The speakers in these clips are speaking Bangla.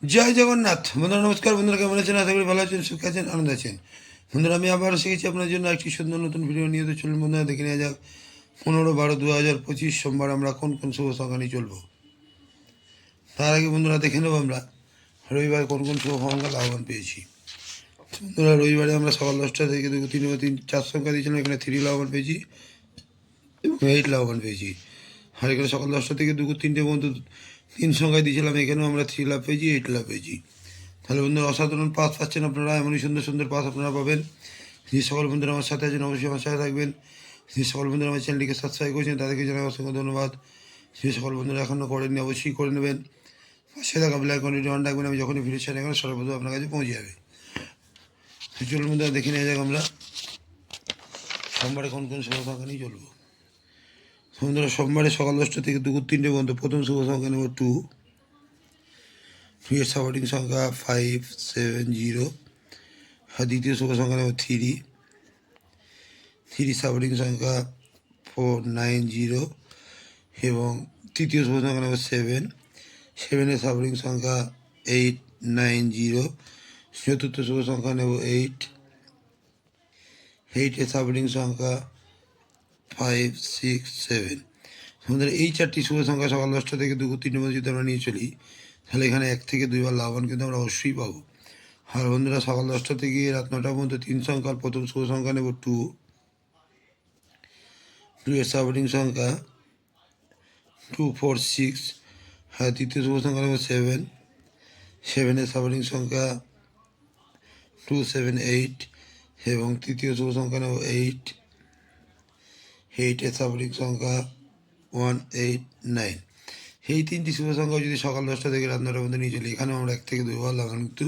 জয় জগন্নাথ। বন্ধুরা নমস্কার। বন্ধুরা কেমন আছেন? আশা করি ভালো আছেন, সুখে আছেন, আনন্দ আছেন। বন্ধুরা আমি আবার শিখেছি আপনার জন্য একটি সুন্দর নতুন ভিডিও নিয়ে। তো চলুন বন্ধুরা দেখে নেওয়া যাক 15/12/2025 সোমবার আমরা কোন কোন শুভ সংখ্যা নিয়ে চলবো। তার আগে বন্ধুরা দেখে নেবো আমরা রবিবার কোন কোন শুভ সংখ্যা লাভবান পেয়েছি। বন্ধুরা রবিবারে আমরা সকাল 10টা থেকে 2, 3, 4 সংখ্যা দিয়েছিলাম। এখানে 3 লাভবান পেয়েছি এবং 8 লাভবান পেয়েছি। আর এখানে সকাল 10টা থেকে 2, 3টে পর্যন্ত 3 সংখ্যায় দিয়েছিলাম। এখানেও আমরা 3 লাভ পেয়েছি, 8 লাভ পেয়েছি। তাহলে বন্ধুরা অসাধারণ পাস পাচ্ছেন আপনারা। এমনই সুন্দর সুন্দর পাস আপনারা পাবেন। যে সকল বন্ধুরা আমার সাথে আছেন অবশ্যই আমার সাথে থাকবেন। যে সকল বন্ধুরা আমার চ্যানেলটিকে সাবস্ক্রাইব করেছেন তাদেরকে জানাই অসংখ্য ধন্যবাদ। যে সকল বন্ধুরা এখনও করেননি অবশ্যই করে নেবেন। পাশে থাকা বেল আইকনটি অন রাখবেন। আমি যখনই ভিডিও চ্যানেল এখন সর্বপ্রথম আপনার কাছে পৌঁছে যাবে। চলুন বন্ধুরা দেখে নেওয়া যাক আমরা সোমবারে কোন কোন শুভ সংখ্যা নিয়ে চলবো। বন্ধুরা সোমবারে সকাল 10টা থেকে 2, 3টে পর্যন্ত প্রথম শুভ সংখ্যা নেব 2। 2 এর সাপোর্টিং সংখ্যা 570। আর দ্বিতীয় শুভ সংখ্যা নেব 3। 3 সাপোর্টিং সংখ্যা 490 এবং তৃতীয় শুভ সংখ্যা নেব 7। 7 এর সাপোর্টিং সংখ্যা 890। চতুর্থ শুভ সংখ্যা নেব 8। 8 এর সাপোর্টিং সংখ্যা 567। আমাদের এই 4টি শুভ সংখ্যা সকাল 10টা থেকে 2, 3টে মধ্যে যদি আমরা নিয়ে চলি তাহলে এখানে 1 থেকে 2 বার লাভবান কিন্তু আমরা অবশ্যই পাবো। আর বন্ধুরা সকাল 10টা থেকে রাত 9টা পর্যন্ত 3 সংখ্যার প্রথম শুভ সংখ্যা নেব 2। 2 এর সাপোর্টিং সংখ্যা 246। হ্যাঁ, তৃতীয় শুভ সংখ্যা নেব 7। 7 এর সাপোর্টিং সংখ্যা 278 এবং তৃতীয় শুভ সংখ্যা নেব 8। 8 এর সাপোর্টিং সংখ্যা 189। এই 3টি শুভ সংখ্যা যদি সকাল 10টা থেকে রাত 9টার মধ্যে নিয়ে চলি এখানেও আমরা 1 থেকে 2 বার লাগান কিন্তু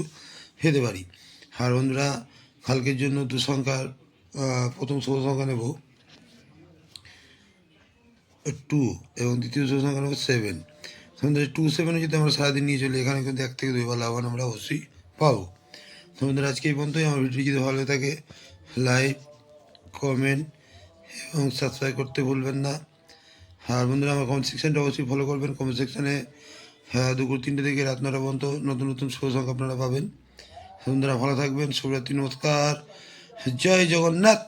পেতে পারি। আর বন্ধুরা কালকের জন্য 2 সংখ্যার প্রথম শুভ সংখ্যা নেব 2 এবং দ্বিতীয় শুভ সংখ্যা নেব 7। বন্ধুরা 2, 7 যদি আমরা সারাদিন নিয়ে চলি এখানে কিন্তু 1 থেকে 2 বার লাভবান আমরা অবশ্যই পাবো। তো বন্ধুরা আজকে এই পর্যন্তই। আমার ভিডিও যদি ভালো থাকে লাইক, কমেন্ট এবং সাবস্ক্রাইব করতে ভুলবেন না। আর বন্ধুরা আমার কমেন্ট সেকশানটা অবশ্যই ফলো করবেন। কমেন্ট সেকশানে 2, 3টে থেকে রাত 9টা পর্যন্ত নতুন নতুন শুভ সংখ্যা আপনারা পাবেন। বন্ধুরা ভালো থাকবেন। শুভরাত্রি, নমস্কার, জয় জগন্নাথ।